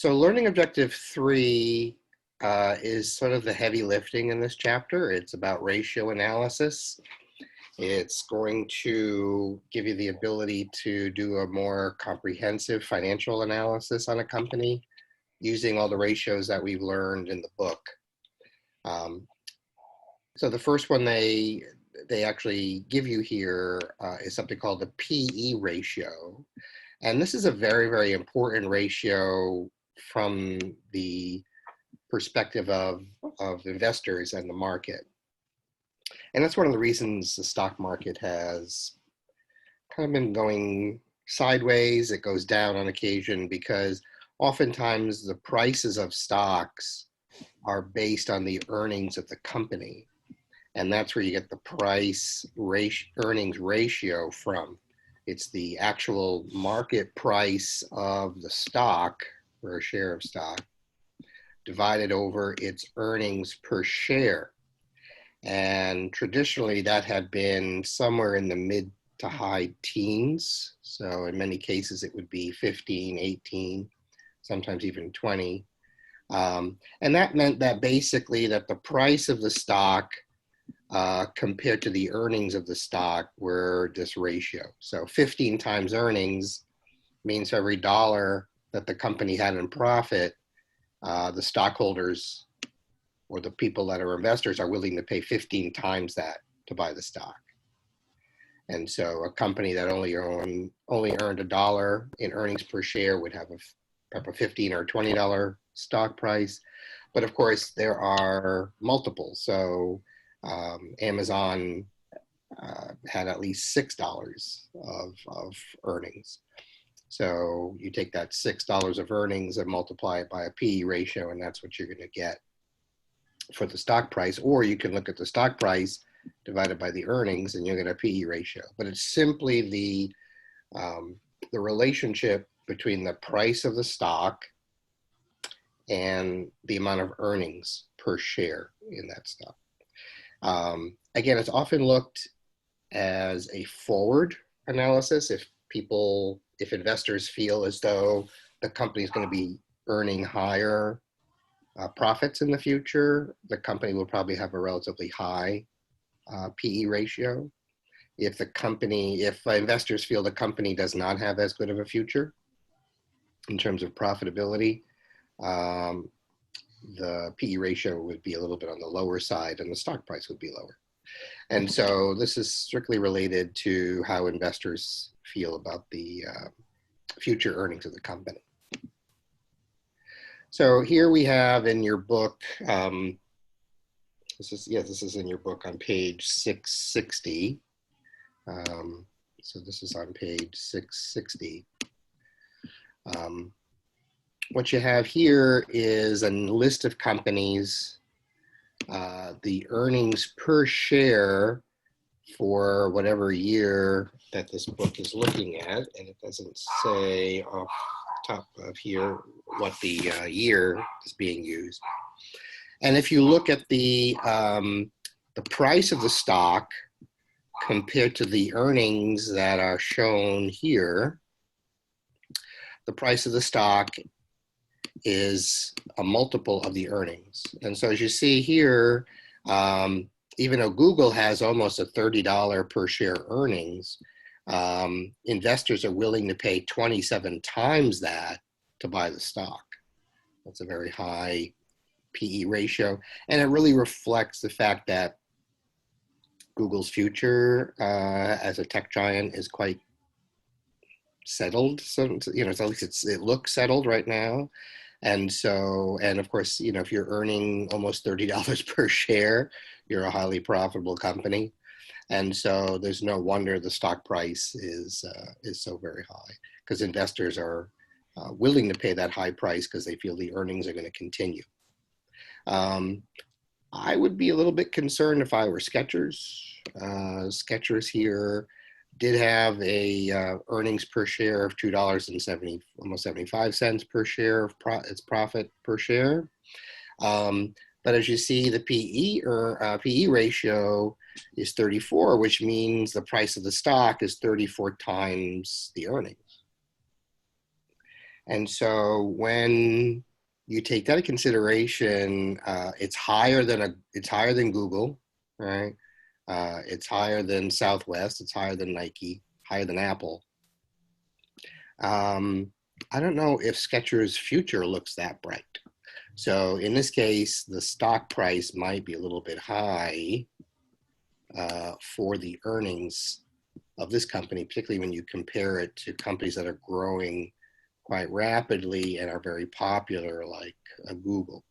So learning objective 3 is sort of the heavy lifting in this chapter. It's about ratio analysis. It's going to give you the ability to do a more comprehensive financial analysis on a company using all the ratios that we've learned in the book. So the first one they actually give you here is something called the PE ratio. And this is a very, very important ratio from the perspective of investors and the market. And that's one of the reasons the stock market has kind of been going sideways. It goes down on occasion because oftentimes the prices of stocks are based on the earnings of the company. And that's where you get the price earnings ratio from. It's the actual market price of the stock, or a share of stock, divided over its earnings per share. And traditionally that had been somewhere in the mid to high teens. So in many cases it would be 15, 18, sometimes even 20. And that meant that basically that the price of the stock compared to the earnings of the stock were this ratio. So 15 times earnings means for every dollar that the company had in profit, the stockholders or the people that are investors are willing to pay 15 times that to buy the stock. And so a company that only earned $1 in earnings per share would have a $15 or $20 stock price. But of course, there are multiples. So Amazon had at least $6 of earnings. So you take that $6 of earnings and multiply it by a PE ratio, and that's what you're going to get for the stock price. Or you can look at the stock price divided by the earnings, and you'll get a PE ratio. But it's simply the relationship between the price of the stock and the amount of earnings per share in that stock. Again, it's often looked as a forward analysis. If investors feel as though the company is going to be earning higher profits in the future, the company will probably have a relatively high PE ratio. If investors feel the company does not have as good of a future in terms of profitability, the PE ratio would be a little bit on the lower side and the stock price would be lower. And so this is strictly related to how investors feel about the future earnings of the company. So here we have in your book, this is in your book on page 660. So this is on page 660. What you have here is a list of companies, the earnings per share for whatever year that this book is looking at, and it doesn't say off the top of here what the year is being used. And if you look at the price of the stock compared to the earnings that are shown here, the price of the stock is a multiple of the earnings. And so as you see here, even though Google has almost a $30 per share earnings, investors are willing to pay 27 times that to buy the stock. That's a very high PE ratio. And it really reflects the fact that Google's future as a tech giant is quite settled. So, at least it looks settled right now. And so, and of course, if you're earning almost $30 per share, you're a highly profitable company. And so there's no wonder the stock price is so very high, because investors are willing to pay that high price because they feel the earnings are going to continue. I would be a little bit concerned if I were Skechers. Skechers here did have a earnings per share of $2.70, almost 75 cents per share of its profit per share. But as you see, the PE ratio is 34, which means the price of the stock is 34 times the earnings. And so when you take that into consideration, it's higher than Google, right? It's higher than Southwest. It's higher than Nike. Higher than Apple. I don't know if Skechers' future looks that bright. So in this case, the stock price might be a little bit high for the earnings of this company, particularly when you compare it to companies that are growing quite rapidly and are very popular, like Google.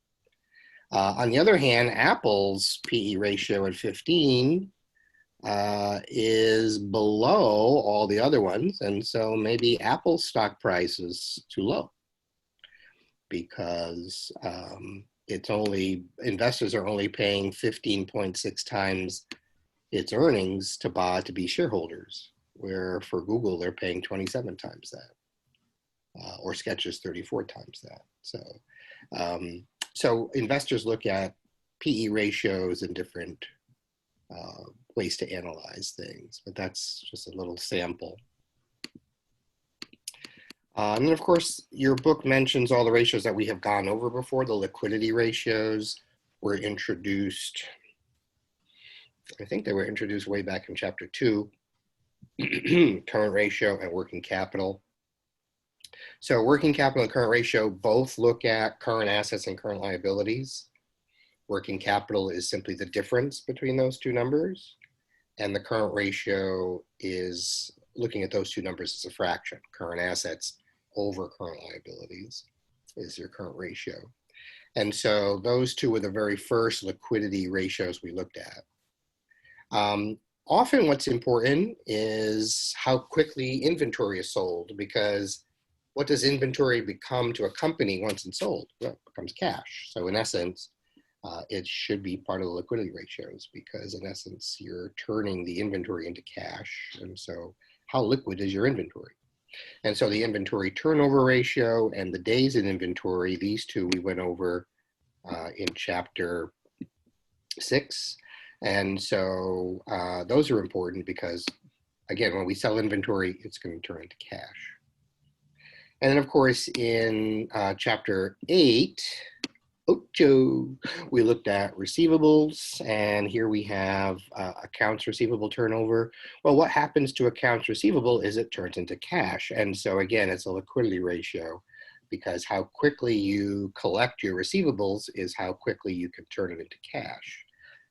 On the other hand, Apple's PE ratio at 15 is below all the other ones. And so maybe Apple's stock price is too low because investors are only paying 15.6 times its earnings to be shareholders, where for Google, they're paying 27 times that, or Skechers 34 times that. So investors look at PE ratios and different ways to analyze things, but that's just a little sample. And then of course, your book mentions all the ratios that we have gone over before. The liquidity ratios were introduced, I think they were introduced way back in chapter 2, current ratio and working capital. So working capital and current ratio both look at current assets and current liabilities. Working capital is simply the difference between those two numbers. And the current ratio is looking at those two numbers as a fraction. Current assets over current liabilities is your current ratio. And so those two were the very first liquidity ratios we looked at. Often what's important is how quickly inventory is sold, because what does inventory become to a company once it's sold? Well, it becomes cash. So in essence, it should be part of the liquidity ratios, because in essence, you're turning the inventory into cash. And so how liquid is your inventory? And so the inventory turnover ratio and the days in inventory, these two we went over in chapter 6. And so those are important because, again, when we sell inventory, it's going to turn into cash. And then, of course, in chapter 8, we looked at receivables, and here we have accounts receivable turnover. Well, what happens to accounts receivable is it turns into cash. And so, again, it's a liquidity ratio, because how quickly you collect your receivables is how quickly you can turn it into cash.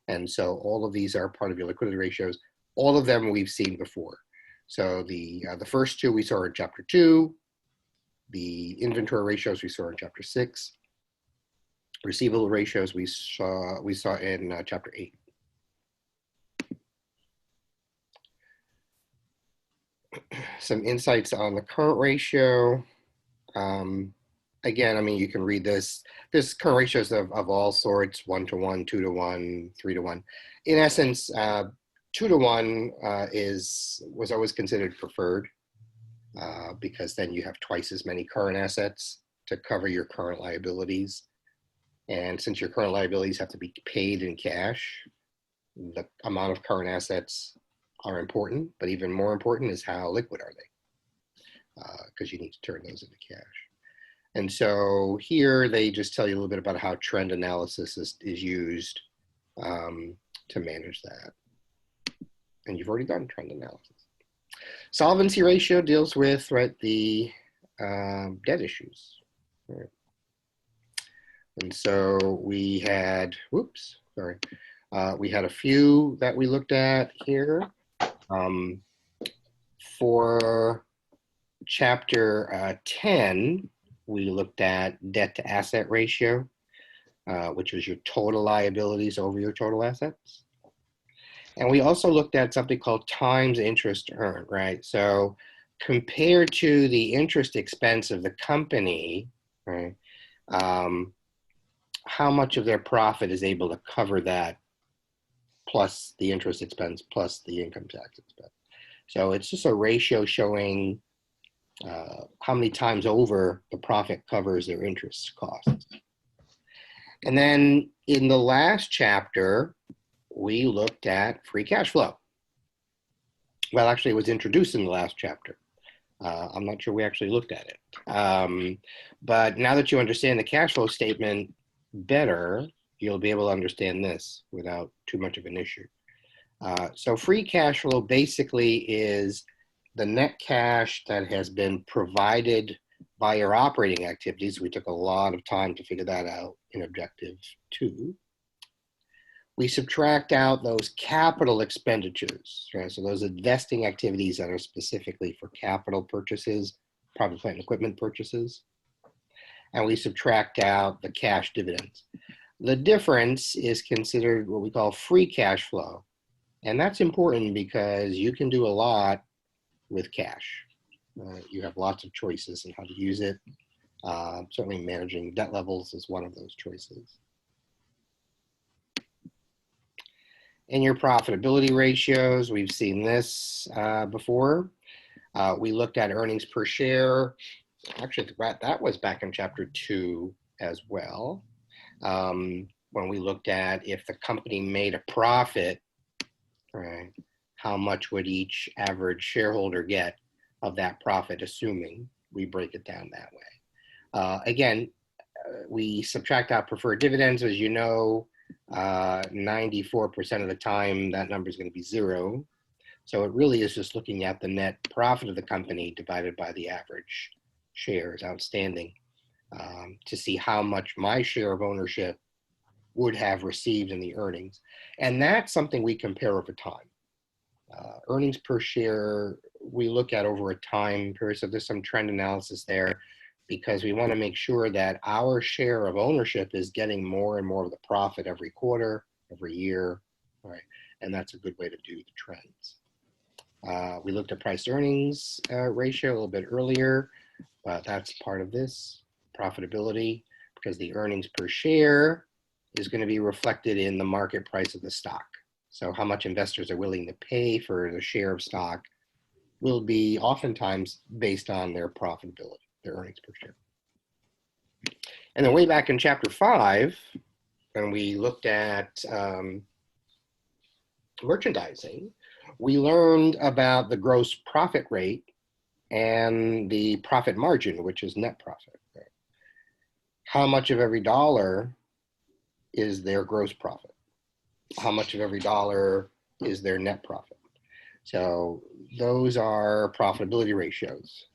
And so all of these are part of your liquidity ratios. All of them we've seen before. So the first two we saw in chapter 2, the inventory ratios we saw in chapter 6, receivable ratios we saw in chapter 8. Some insights on the current ratio. Again, I mean, you can read this. There's current ratios of all sorts: 1-to-1, 2-to-1, 3-to-1. In essence, 2-to-1 was always considered preferred because then you have twice as many current assets to cover your current liabilities. And since your current liabilities have to be paid in cash, the amount of current assets are important, but even more important is how liquid are they? Because you need to turn those into cash. And so here they just tell you a little bit about how trend analysis is used to manage that. And you've already done trend analysis. Solvency ratio deals with the debt issues. Right. And so we had, we had a few that we looked at here. For chapter 10, we looked at debt to asset ratio, which was your total liabilities over your total assets. And we also looked at something called times interest earned, right? So compared to the interest expense of the company, right, how much of their profit is able to cover that plus the interest expense plus the income tax expense. So it's just a ratio showing how many times over the profit covers their interest costs. And then in the last chapter, we looked at free cash flow. Well, actually, it was introduced in the last chapter. I'm not sure we actually looked at it. But now that you understand the cash flow statement better, you'll be able to understand this without too much of an issue. So free cash flow basically is the net cash that has been provided by your operating activities. We took a lot of time to figure that out in Objective 2. We subtract out those capital expenditures, right? So those investing activities that are specifically for capital purchases, property, plant, and equipment purchases. And we subtract out the cash dividends. The difference is considered what we call free cash flow. And that's important because you can do a lot with cash. You have lots of choices in how to use it. Certainly managing debt levels is one of those choices. In your profitability ratios, we've seen this before. We looked at earnings per share. Actually, that was back in chapter 2 as well. When we looked at if the company made a profit, right, how much would each average shareholder get of that profit, assuming we break it down that way. Again, we subtract out preferred dividends. As you know, 94% of the time, that number is going to be 0. So it really is just looking at the net profit of the company divided by the average shares outstanding to see how much my share of ownership would have received in the earnings. And that's something we compare over time. Earnings per share, we look at over a time period. So there's some trend analysis there because we want to make sure that our share of ownership is getting more and more of the profit every quarter, every year, right? And that's a good way to do the trends. We looked at price earnings ratio a little bit earlier, but that's part of this profitability because the earnings per share is going to be reflected in the market price of the stock. So how much investors are willing to pay for the share of stock will be oftentimes based on their profitability, their earnings per share. And then way back in chapter 5, when we looked at merchandising, we learned about the gross profit rate and the profit margin, which is net profit. How much of every dollar is their gross profit? How much of every dollar is their net profit? So those are profitability ratios.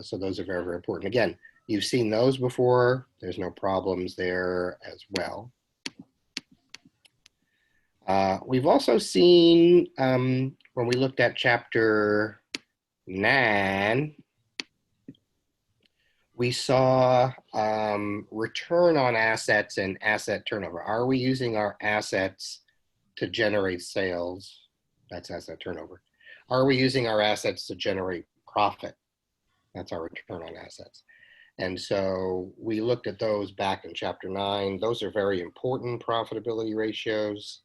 So those are very, very important. Again, you've seen those before. There's no problems there as well. We've also seen, when we looked at chapter 9, we saw return on assets and asset turnover. Are we using our assets to generate sales? That's asset turnover. Are we using our assets to generate profit? That's our return on assets. And so we looked at those back in chapter 9. Those are very important profitability ratios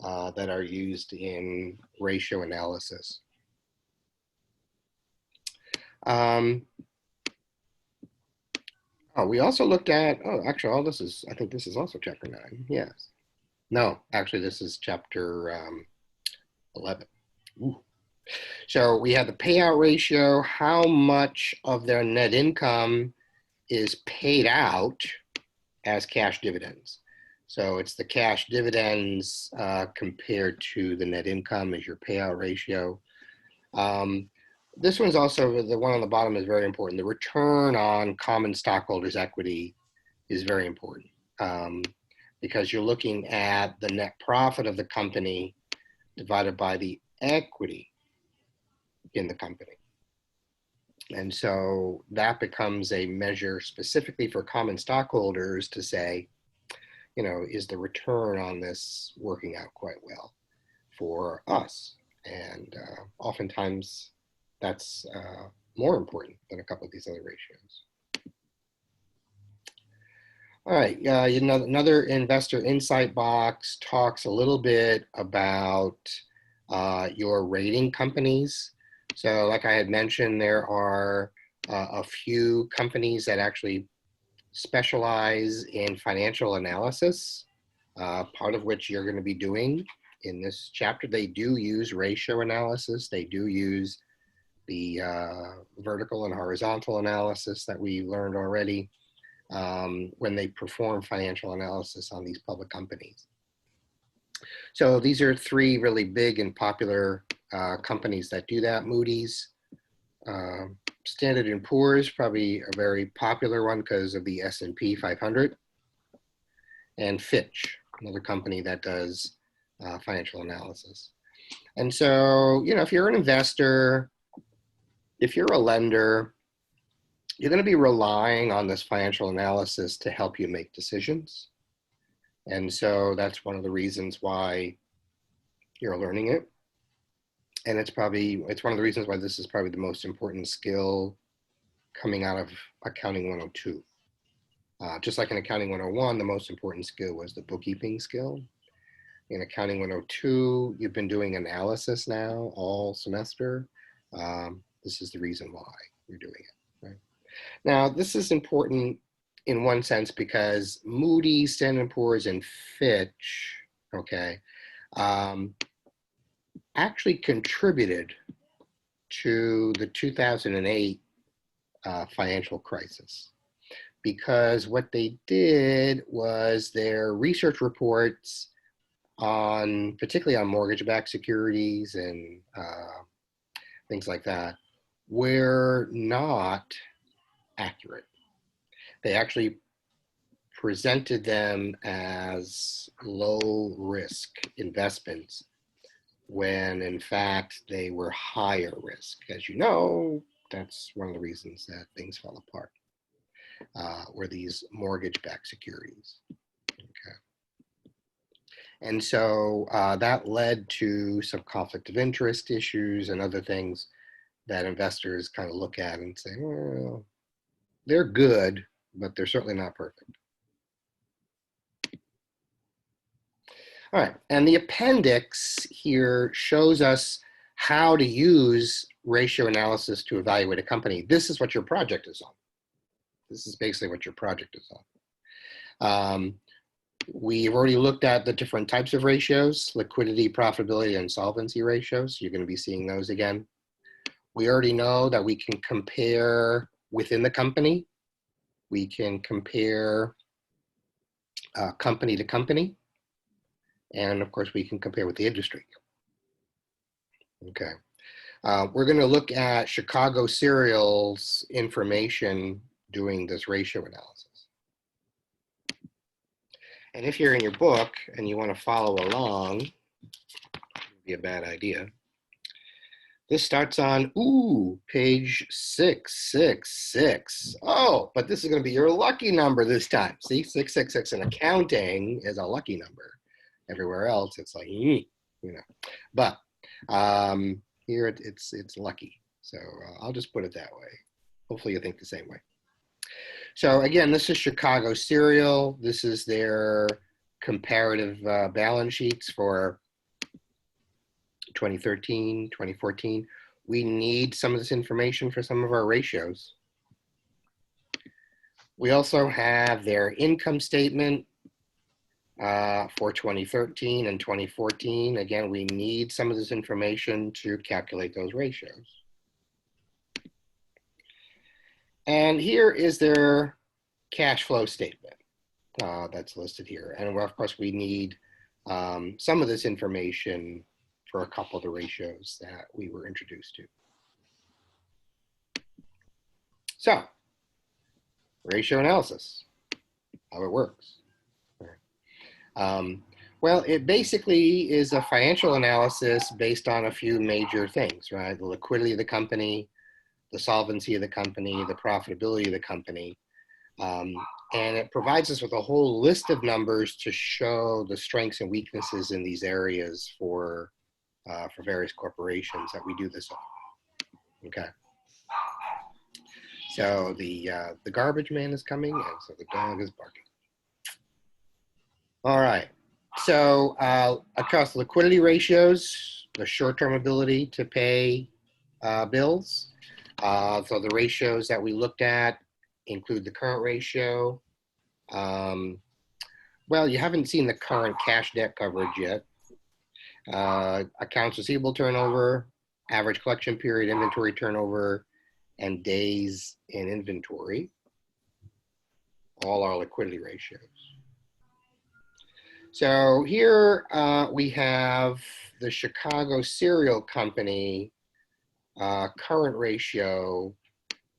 that are used in ratio analysis. We also looked at, actually, all this is, I think this is also chapter 9, yes. No, actually, this is chapter 11. Ooh. So we have the payout ratio, how much of their net income is paid out as cash dividends. So it's the cash dividends compared to the net income as your payout ratio. This one's also, the one on the bottom is very important. The return on common stockholders' equity is very important because you're looking at the net profit of the company divided by the equity in the company. And so that becomes a measure specifically for common stockholders to say, you know, is the return on this working out quite well for us? And oftentimes that's more important than a couple of these other ratios. All right, another investor insight box talks a little bit about your rating companies. So like I had mentioned, there are a few companies that actually specialize in financial analysis, part of which you're going to be doing in this chapter. They do use ratio analysis. They do use the vertical and horizontal analysis that we learned already when they perform financial analysis on these public companies. So these are three really big and popular companies that do that. Moody's, Standard & Poor's, probably a very popular one because of the S&P 500, and Fitch, another company that does financial analysis. And so, you know, if you're an investor, if you're a lender, you're going to be relying on this financial analysis to help you make decisions. And so that's one of the reasons why you're learning it. And it's one of the reasons why this is probably the most important skill coming out of Accounting 102. Just like in Accounting 101, the most important skill was the bookkeeping skill. In Accounting 102, you've been doing analysis now all semester. This is the reason why you're doing it. Right? Now, this is important in one sense because Moody's, Standard & Poor's, and Fitch, okay, actually contributed to the 2008 financial crisis, because what they did was their research reports particularly on mortgage-backed securities and things like that, were not accurate. They actually presented them as low-risk investments when in fact they were higher risk. As you know, that's one of the reasons that things fell apart, were these mortgage-backed securities. Okay. And so that led to some conflict of interest issues and other things that investors kind of look at and say, well, they're good, but they're certainly not perfect. All right, and the appendix here shows us how to use ratio analysis to evaluate a company. This is what your project is on. This is basically what your project is on. We've already looked at the different types of ratios: liquidity, profitability, and solvency ratios. You're going to be seeing those again. We already know that we can compare within the company. We can compare company to company. And of course, we can compare with the industry. Okay. We're going to look at Chicago Serial's information doing this ratio analysis. And if you're in your book and you want to follow along, it would be a bad idea. This starts on, page 666. Oh, but this is going to be your lucky number this time. See, 666 in accounting is a lucky number. Everywhere else, it's like, you know. But here it's lucky. So I'll just put it that way. Hopefully you think the same way. So again, this is Chicago Serial. This is their comparative balance sheets for 2013, 2014. We need some of this information for some of our ratios. We also have their income statement for 2013 and 2014. Again, we need some of this information to calculate those ratios. And here is their cash flow statement that's listed here. And of course, we need some of this information for a couple of the ratios that we were introduced to. So, ratio analysis, how it works. Well, it basically is a financial analysis based on a few major things, right? The liquidity of the company, the solvency of the company, the profitability of the company. And it provides us with a whole list of numbers to show the strengths and weaknesses in these areas for various corporations that we do this on. Okay. So the garbage man is coming, and so the dog is barking. All right. So across liquidity ratios, the short-term ability to pay bills. So the ratios that we looked at include the current ratio. Well, you haven't seen the current cash debt coverage yet. Accounts receivable turnover, average collection period, inventory turnover, and days in inventory, all our liquidity ratios. So here we have the Chicago Cereal Company current ratio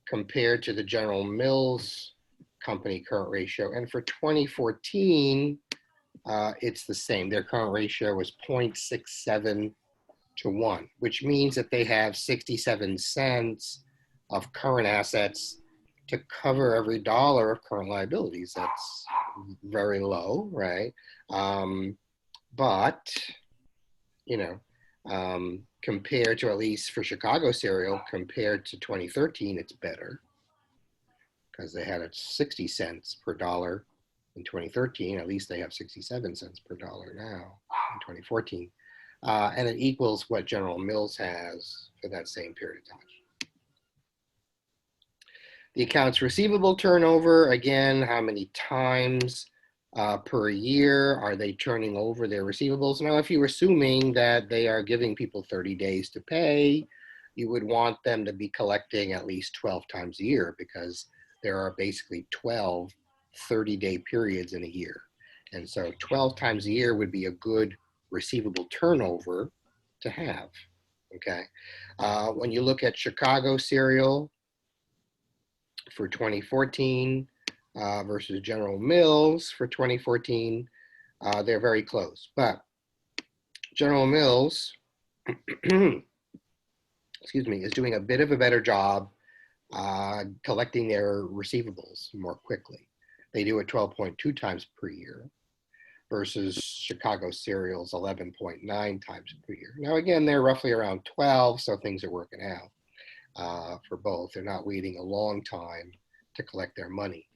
compared to the General Mills Company current ratio. And for 2014, it's the same. Their current ratio was 0.67 to 1, which means that they have 67 cents of current assets to cover every dollar of current liabilities. That's very low, right? But, you know, compared to, at least for Chicago Cereal, compared to 2013, it's better because they had 60 cents per dollar in 2013. At least they have 67 cents per dollar now in 2014. And it equals what General Mills has for that same period of time. The accounts receivable turnover, again, how many times per year are they turning over their receivables? Now, if you're assuming that they are giving people 30 days to pay, you would want them to be collecting at least 12 times a year, because there are basically 12 30-day periods in a year. And so 12 times a year would be a good receivable turnover to have, okay? When you look at Chicago Cereal for 2014 versus General Mills for 2014, they're very close. But General Mills, excuse me, is doing a bit of a better job collecting their receivables more quickly. They do it 12.2 times per year versus Chicago Cereal's 11.9 times per year. Now, again, they're roughly around 12, so things are working out for both. They're not waiting a long time to collect their money.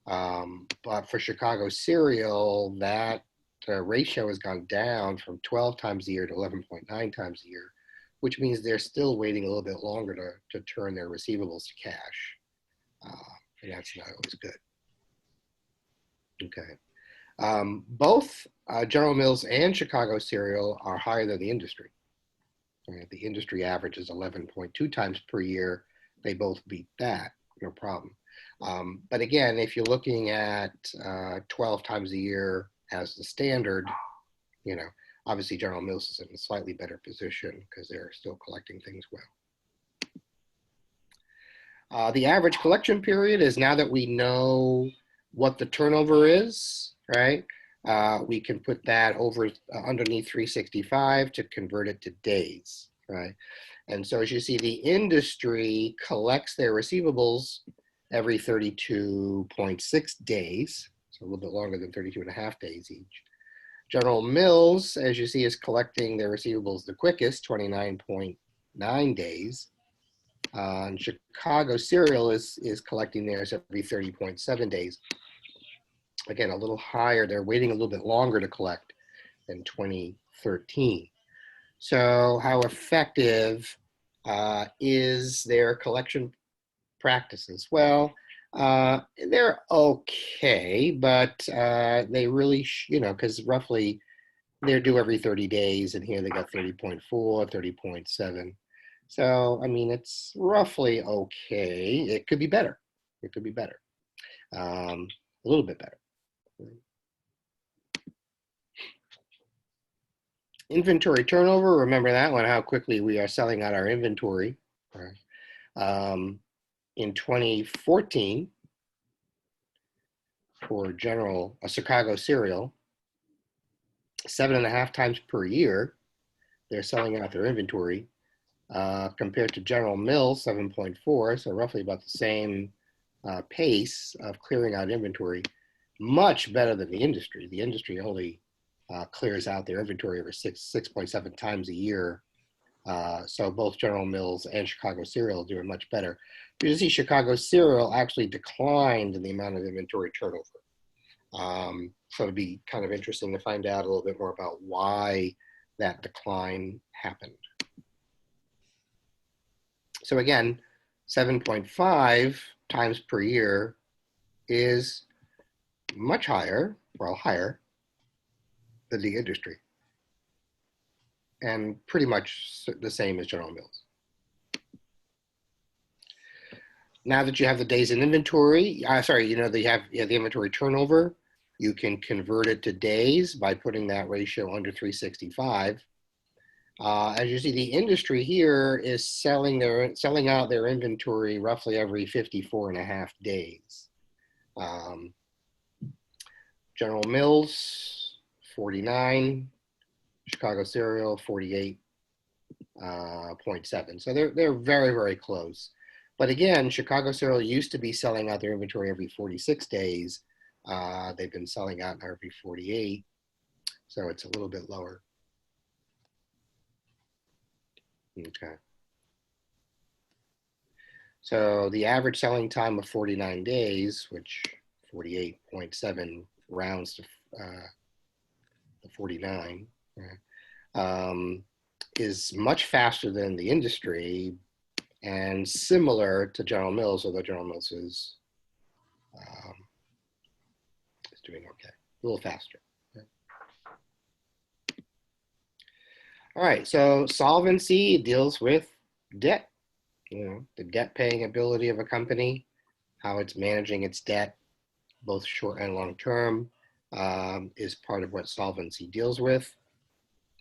But for Chicago Cereal, that ratio has gone down from 12 times a year to 11.9 times a year, which means they're still waiting a little bit longer to turn their receivables to cash. And that's not always good. Okay. Both General Mills and Chicago Cereal are higher than the industry. Right? The industry average is 11.2 times per year. They both beat that, no problem. But again, if you're looking at 12 times a year as the standard, you know, obviously General Mills is in a slightly better position because they're still collecting things well. The average collection period is, now that we know what the turnover is, right? We can put that over underneath 365 to convert it to days, right? And so as you see, the industry collects their receivables every 32.6 days, so a little bit longer than 32.5 days each. General Mills, as you see, is collecting their receivables the quickest, 29.9 days. And Chicago Cereal is collecting theirs every 30.7 days. Again, a little higher. They're waiting a little bit longer to collect than 2013. So how effective is their collection practices? Well, they're okay, but they really, you know, because roughly they're due every 30 days, and here they got 30.4, 30.7. So, I mean, it's roughly okay. It could be better. It could be better. A little bit better. Inventory turnover, remember that one, how quickly we are selling out our inventory. In 2014, for Chicago Cereal, 7.5 times per year, they're selling out their inventory, compared to General Mills, 7.4, so roughly about the same pace of clearing out inventory. Much better than the industry. The industry only clears out their inventory over 6.7 times a year. So both General Mills and Chicago Cereal are doing much better. You see, Chicago Cereal actually declined in the amount of inventory turnover. So it'd be kind of interesting to find out a little bit more about why that decline happened. So again, 7.5 times per year is much higher, well, higher than the industry, and pretty much the same as General Mills. now that you have the days in inventory, sorry, you know, you have the inventory turnover, you can convert it to days by putting that ratio under 365. As you see, the industry here is selling out their inventory roughly every 54.5 days. General Mills, 49, Chicago Cereal, 48.7. So they're very, very close. But again, Chicago Cereal used to be selling out their inventory every 46 days. They've been selling out now every 48, so it's a little bit lower. Okay. So the average selling time of 49 days, which 48.7 rounds to 49, is much faster than the industry and similar to General Mills, although General Mills is doing okay, a little faster. All right, so solvency deals with debt, you know, the debt paying ability of a company, how it's managing its debt, both short and long term, is part of what solvency deals with.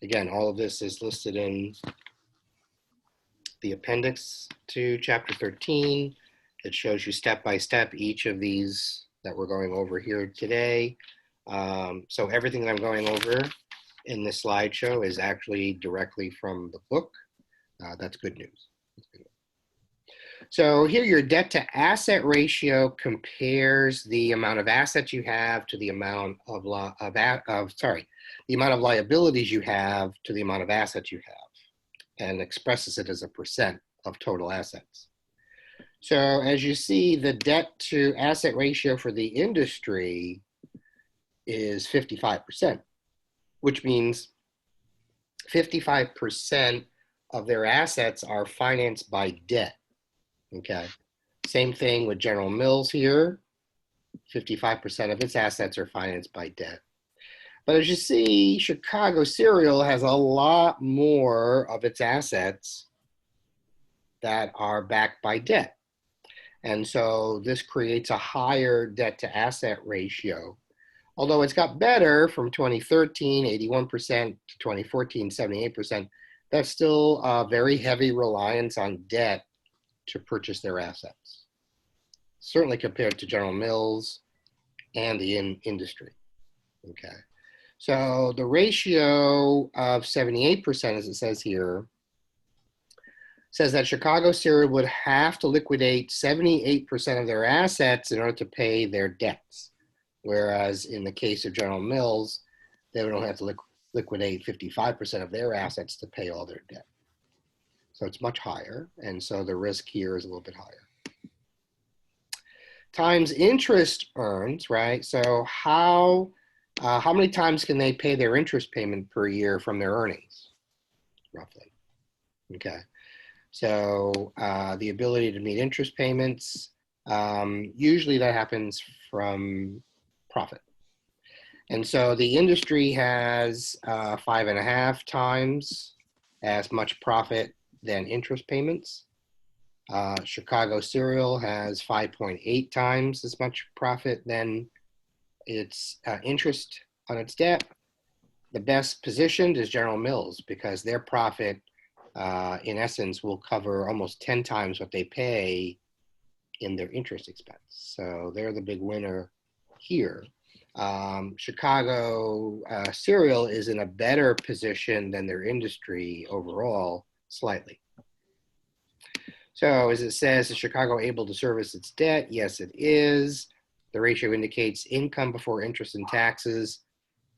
Again, all of this is listed in the appendix to chapter 13. It shows you step by step each of these that we're going over here today. So everything that I'm going over in this slideshow is actually directly from the book. That's good news. So here your debt to asset ratio compares the amount of assets you have to the amount of the amount of liabilities you have to the amount of assets you have, and expresses it as a percent of total assets. So as you see, the debt to asset ratio for the industry is 55%, which means 55% of their assets are financed by debt. Okay. Same thing with General Mills here. 55% of its assets are financed by debt. But as you see, Chicago Cereal has a lot more of its assets that are backed by debt. And so this creates a higher debt to asset ratio. Although it's got better from 2013, 81%, to 2014, 78%, that's still a very heavy reliance on debt to purchase their assets, certainly compared to General Mills and the industry. Okay, so the ratio of 78%, as it says here, says that Chicago Cereal would have to liquidate 78% of their assets in order to pay their debts, whereas in the case of General Mills, they would only have to liquidate 55% of their assets to pay all their debt. So it's much higher, and so the risk here is a little bit higher. Times interest earned, right? So how many times can they pay their interest payment per year from their earnings, roughly? Okay, so the ability to meet interest payments, usually that happens from profit. And so the industry has 5.5 times as much profit than interest payments. Chicago Cereal has 5.8 times as much profit than its interest on its debt. The best positioned is General Mills because their profit, in essence, will cover almost 10 times what they pay in their interest expense. So they're the big winner here. Chicago Cereal is in a better position than their industry overall, slightly. So as it says, is Chicago able to service its debt? Yes, it is. The ratio indicates income before interest and taxes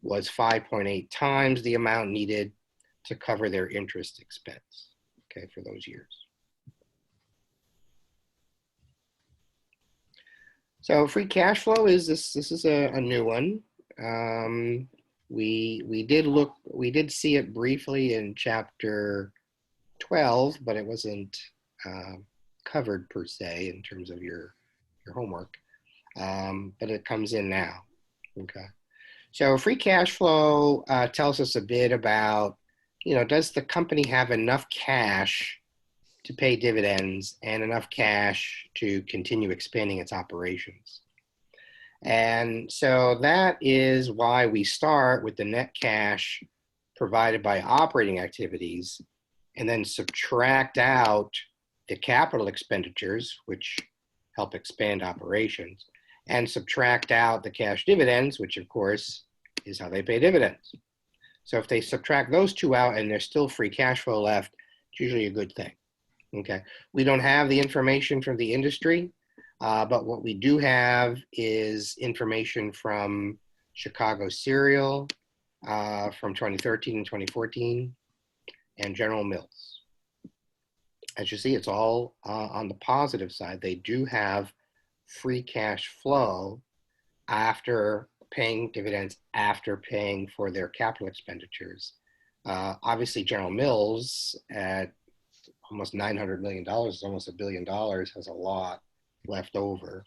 was 5.8 times the amount needed to cover their interest expense, okay, for those years. So free cash flow is this is a new one. We did see it briefly in chapter 12, but it wasn't covered per se in terms of your homework, but it comes in now. Okay, so free cash flow tells us a bit about, does the company have enough cash to pay dividends and enough cash to continue expanding its operations. And so that is why we start with the net cash provided by operating activities and then subtract out the capital expenditures, which help expand operations, and subtract out the cash dividends, which of course is how they pay dividends. So if they subtract those two out and there's still free cash flow left, it's usually a good thing. Okay, we don't have the information from the industry, but what we do have is information from Chicago Serial from 2013 and 2014, and General Mills. As you see, it's all on the positive side. They do have free cash flow after paying dividends, after paying for their capital expenditures. Obviously, General Mills at almost $900 million, almost $1 billion, has a lot left over.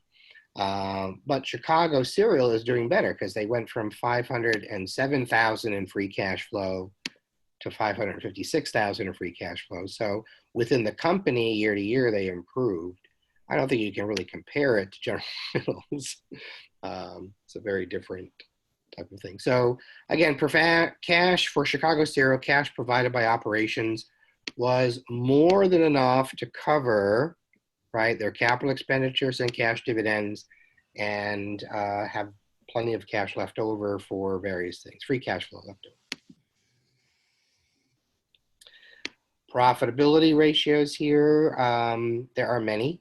But Chicago Serial is doing better because they went from $507,000 in free cash flow to $556,000 in free cash flow. So within the company, year to year, they improved. I don't think you can really compare it to General Mills. It's a very different type of thing. So again, cash for Chicago Serial, cash provided by operations, was more than enough to cover, right, their capital expenditures and cash dividends, and have plenty of cash left over for various things, free cash flow left over. Profitability ratios here, there are many.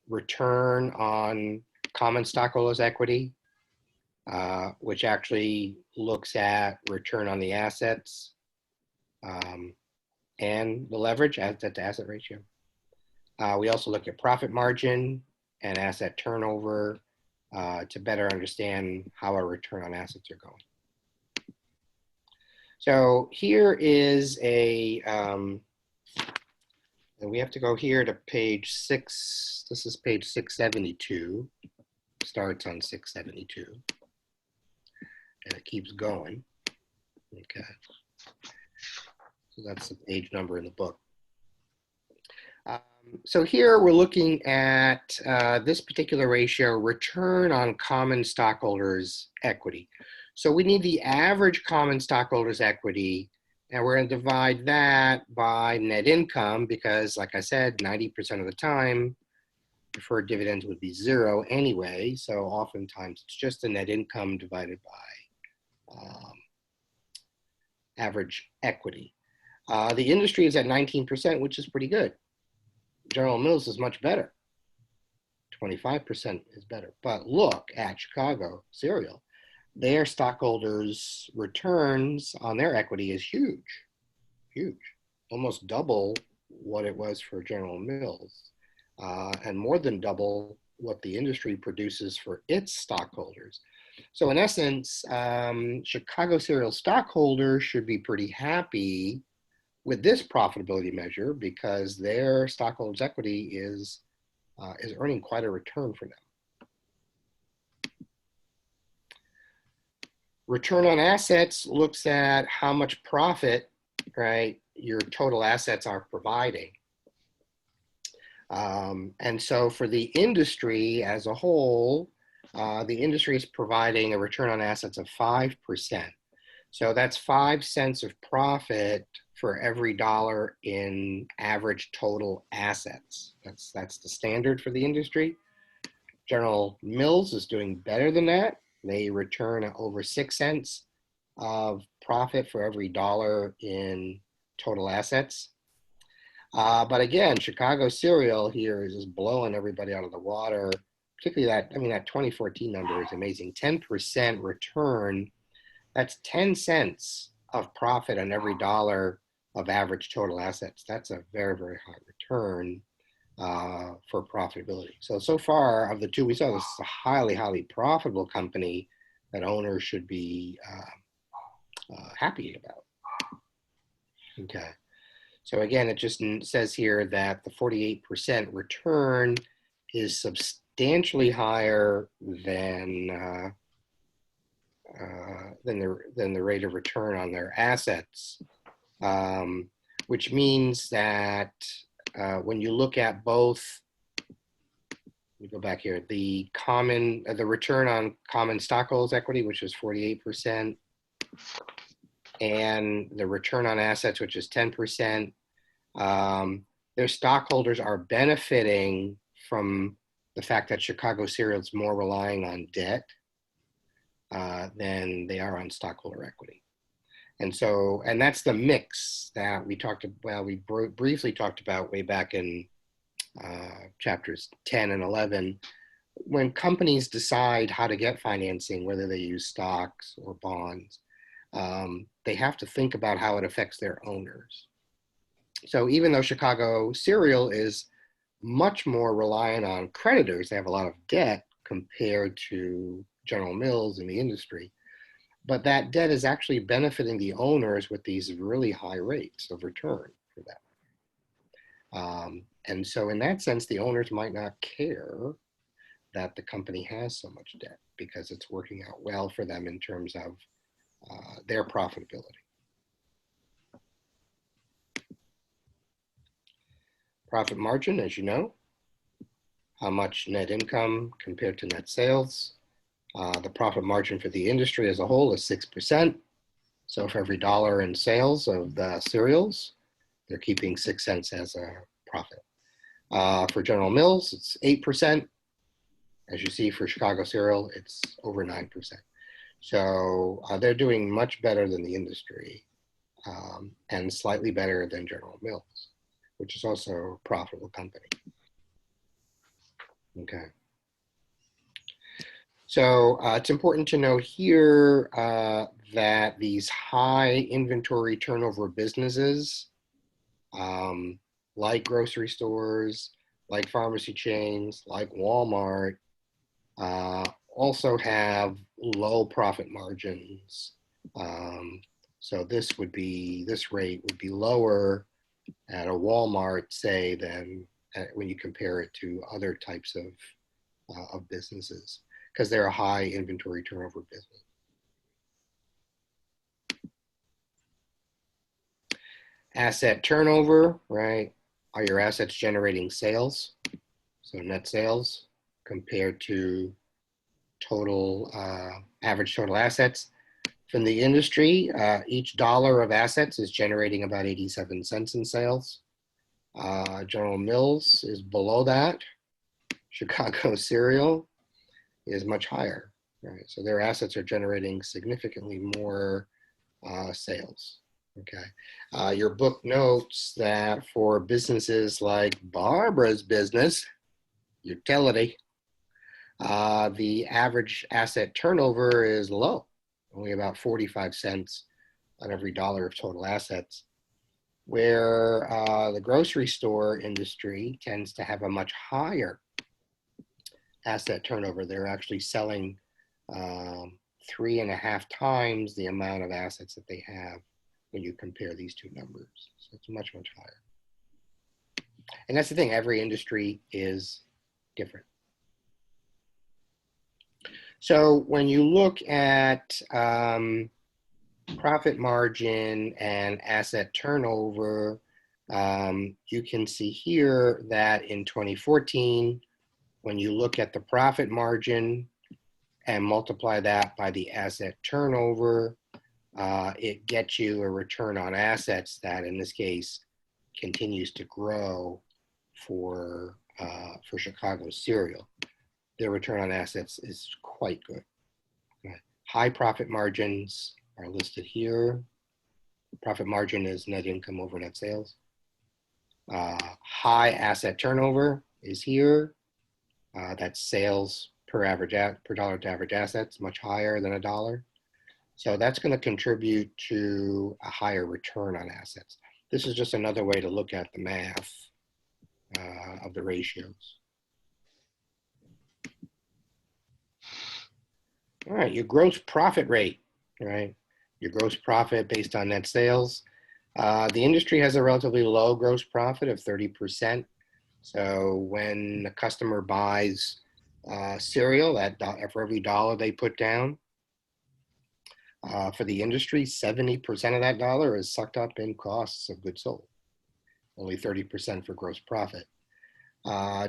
Return on common stockholders' equity, which actually looks at return on the assets and the leverage, asset to asset ratio. We also look at profit margin and asset turnover to better understand how our return on assets are going. So here is a, and we have to go here to page 6. This is page 672. Starts on 672. And it keeps going. Okay. So that's the page number in the book. So here we're looking at this particular ratio, return on common stockholders' equity. So we need the average common stockholders' equity, and we're going to divide that by net income because, like I said, 90% of the time, preferred dividends would be 0 anyway. So oftentimes it's just the net income divided by average equity. The industry is at 19%, which is pretty good. General Mills is much better. 25% is better. But look at Chicago Serial. Their stockholders' returns on their equity is huge, huge, almost double what it was for General Mills, and more than double what the industry produces for its stockholders. So in essence, Chicago Serial stockholders should be pretty happy with this profitability measure because their stockholders' equity is earning quite a return for them. Return on assets looks at how much profit, right, your total assets are providing. And so for the industry as a whole, the industry is providing a return on assets of 5%. So that's 5 cents of profit for every dollar in average total assets. That's the standard for the industry. General Mills is doing better than that. They return over 6 cents of profit for every dollar in total assets. But again, Chicago Serial here is just blowing everybody out of the water. Particularly that 2014 number is amazing. 10% return. That's 10 cents of profit on every dollar of average total assets. That's a very, very high return for profitability. So far of the two we saw, this is a highly, highly profitable company that owners should be happy about. Okay. So again, it just says here that the 48% return is substantially higher than the rate of return on their assets. which means that when you look at both, let me go back here, the return on common stockholders' equity, which is 48%, and the return on assets, which is 10%, their stockholders are benefiting from the fact that Chicago Serial is more relying on debt than they are on stockholder equity. And so, and that's the mix that we talked about, well, we briefly talked about way back in chapters 10 and 11. When companies decide how to get financing, whether they use stocks or bonds, they have to think about how it affects their owners. So even though Chicago Serial is much more reliant on creditors, they have a lot of debt compared to General Mills in the industry, but that debt is actually benefiting the owners with these really high rates of return for them. And so in that sense, the owners might not care that the company has so much debt because it's working out well for them in terms of their profitability. Profit margin, as you know, how much net income compared to net sales. The profit margin for the industry as a whole is 6%. So for every dollar in sales of the cereals, they're keeping 6 cents as a profit. For General Mills, it's 8%. As you see for Chicago Serial, it's over 9%. So they're doing much better than the industry and slightly better than General Mills, which is also a profitable company. Okay. So it's important to know here that these high inventory turnover businesses, like grocery stores, like pharmacy chains, like Walmart, also have low profit margins. So this rate would be lower at a Walmart, say, than when you compare it to other types of businesses, because they're a high inventory turnover business. Asset turnover, right? Are your assets generating sales? So net sales compared to total average total assets. From the industry, each dollar of assets is generating about 87 cents in sales. General Mills is below that. Chicago Serial is much higher, right? So their assets are generating significantly more sales, okay? Your book notes that for businesses like Barbara's business, utility, the average asset turnover is low, only about 45 cents on every dollar of total assets, where the grocery store industry tends to have a much higher asset turnover. They're actually selling 3.5 times the amount of assets that they have when you compare these two numbers. So it's much, much higher. And that's the thing, every industry is different. So when you look at profit margin and asset turnover, you can see here that in 2014, when you look at the profit margin and multiply that by the asset turnover, it gets you a return on assets that, in this case, continues to grow for Chicago Serial. Their return on assets is quite good. High profit margins are listed here. Profit margin is net income over net sales. High asset turnover is here. That's sales per dollar to average assets, much higher than $1. So that's going to contribute to a higher return on assets. This is just another way to look at the math of the ratios. All right, your gross profit rate, right? Your gross profit based on net sales. The industry has a relatively low gross profit of 30%. So when the customer buys cereal, for every dollar they put down, for the industry, 70% of that dollar is sucked up in costs of goods sold. only 30% for gross profit.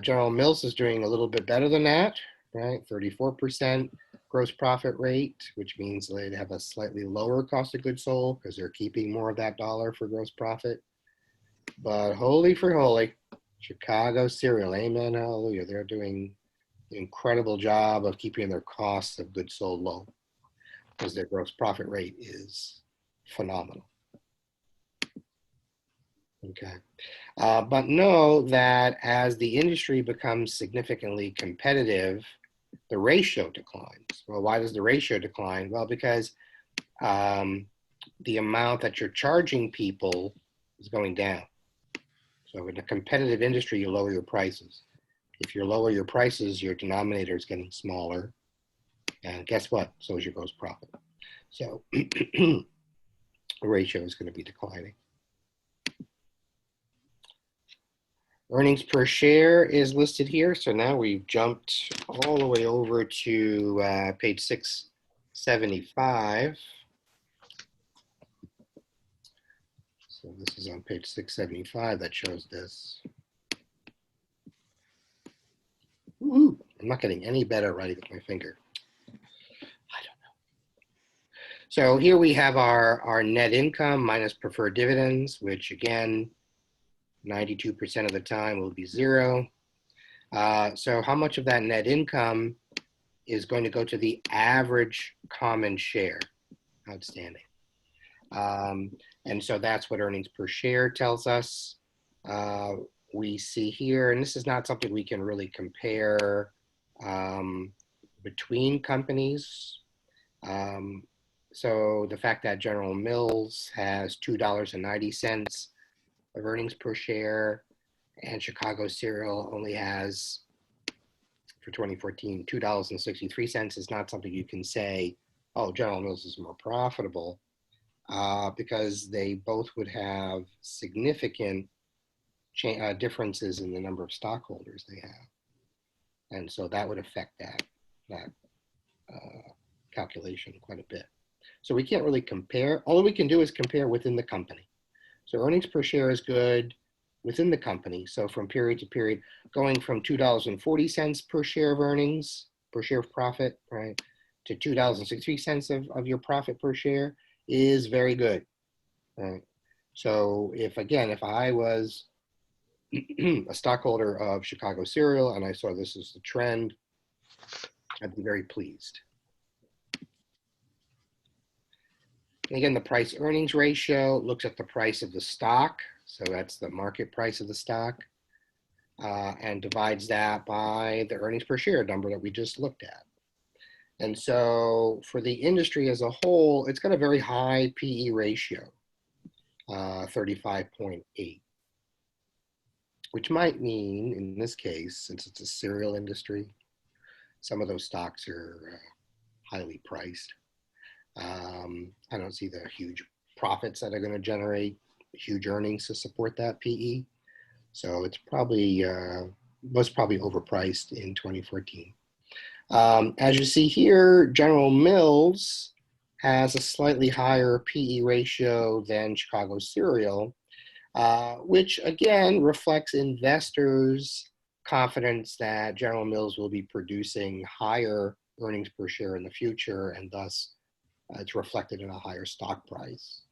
General Mills is doing a little bit better than that, right? 34% gross profit rate, which means they have a slightly lower cost of goods sold because they're keeping more of that dollar for gross profit. But holy for holy, Chicago Cereal, amen, hallelujah. They're doing an incredible job of keeping their costs of goods sold low because their gross profit rate is phenomenal. Okay. But know that as the industry becomes significantly competitive, the ratio declines. Well, why does the ratio decline? Well, because the amount that you're charging people is going down. So in a competitive industry, you lower your prices. If you lower your prices, your denominator is getting smaller. And guess what? So is your gross profit. So the ratio is going to be declining. Earnings per share is listed here. So now we've jumped all the way over to page 675. So this is on page 675 that shows this. Ooh, I'm not getting any better writing with my finger. I don't know. So here we have our net income minus preferred dividends, which again, 92% of the time will be zero. So how much of that net income is going to go to the average common share outstanding? And so that's what earnings per share tells us. We see here, and this is not something we can really compare between companies. So the fact that General Mills has $2.90 of earnings per share and Chicago Cereal only has, for 2014, $2.63 is not something you can say, oh, General Mills is more profitable, because they both would have significant differences in the number of stockholders they have. And so that would affect that calculation quite a bit. So we can't really compare. All we can do is compare within the company. So earnings per share is good within the company. So from period to period, going from $2.40 per share of earnings, per share of profit, right, to $2.63 of your profit per share is very good, right? So if I was a stockholder of Chicago Cereal and I saw this as the trend, I'd be very pleased. And again, the price earnings ratio looks at the price of the stock. So that's the market price of the stock, and divides that by the earnings per share number that we just looked at. And so for the industry as a whole, it's got a very high PE ratio, 35.8, which might mean in this case, since it's a cereal industry, some of those stocks are highly priced. I don't see the huge profits that are going to generate huge earnings to support that PE. So it's probably, was probably overpriced in 2014. As you see here, General Mills has a slightly higher PE ratio than Chicago Cereal, which again reflects investors' confidence that General Mills will be producing higher earnings per share in the future, and thus it's reflected in a higher stock price.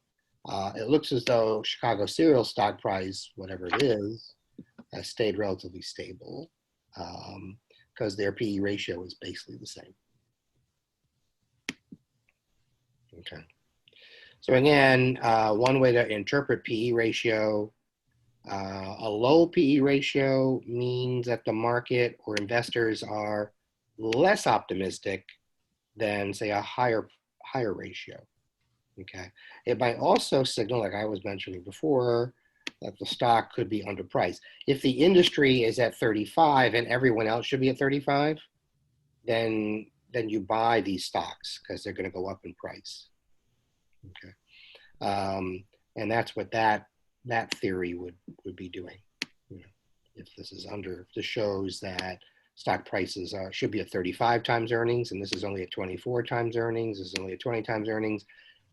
It looks as though Chicago Cereal stock price, whatever it is, has stayed relatively stable because their PE ratio is basically the same. Okay. So again, one way to interpret PE ratio, a low PE ratio means that the market or investors are less optimistic than, say, a higher ratio. Okay. It might also signal, like I was mentioning before, that the stock could be underpriced. If the industry is at 35 and everyone else should be at 35, then you buy these stocks because they're going to go up in price. Okay. And that's what that theory would be doing. You know, if this is if this shows that stock prices should be at 35 times earnings, and this is only at 24 times earnings, this is only at 20 times earnings,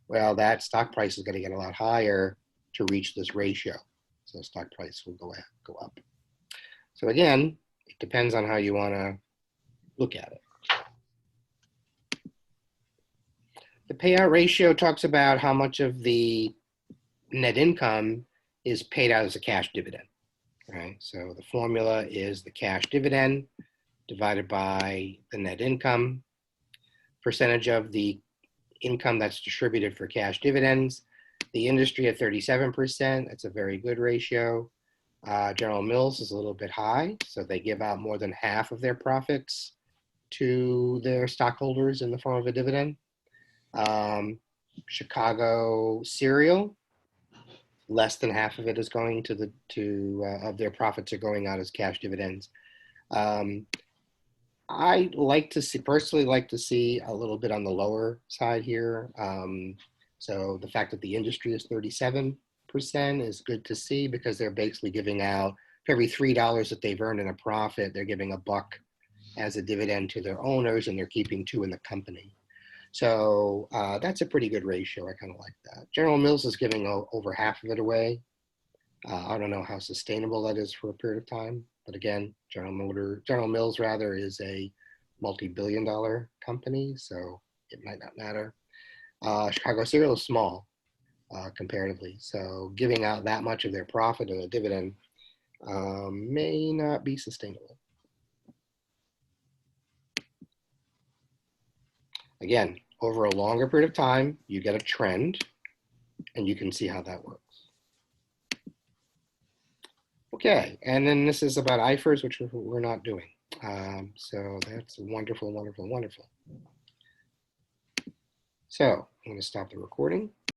well, that stock price is going to get a lot higher to reach this ratio. So the stock price will go up. So again, it depends on how you want to look at it. The payout ratio talks about how much of the net income is paid out as a cash dividend, right? So the formula is the cash dividend divided by the net income, percentage of the income that's distributed for cash dividends. The industry at 37%, that's a very good ratio. General Mills is a little bit high, so they give out more than half of their profits to their stockholders in the form of a dividend. Chicago Cereal, less than half of it is going of their profits are going out as cash dividends. I personally like to see a little bit on the lower side here. So the fact that the industry is 37% is good to see, because they're basically giving out, for every $3 that they've earned in a profit, they're giving $1 as a dividend to their owners, and they're keeping $2 in the company. So that's a pretty good ratio. I kind of like that. General Mills is giving over half of it away. I don't know how sustainable that is for a period of time. But again, General Mills is a multi-billion-dollar company, so it might not matter. Chicago Cereal is small comparatively, so giving out that much of their profit as a dividend may not be sustainable. Again, over a longer period of time, you get a trend, and you can see how that works. Okay, and then this is about IFRS, which we're not doing. So that's wonderful, wonderful, wonderful. So I'm going to stop the recording.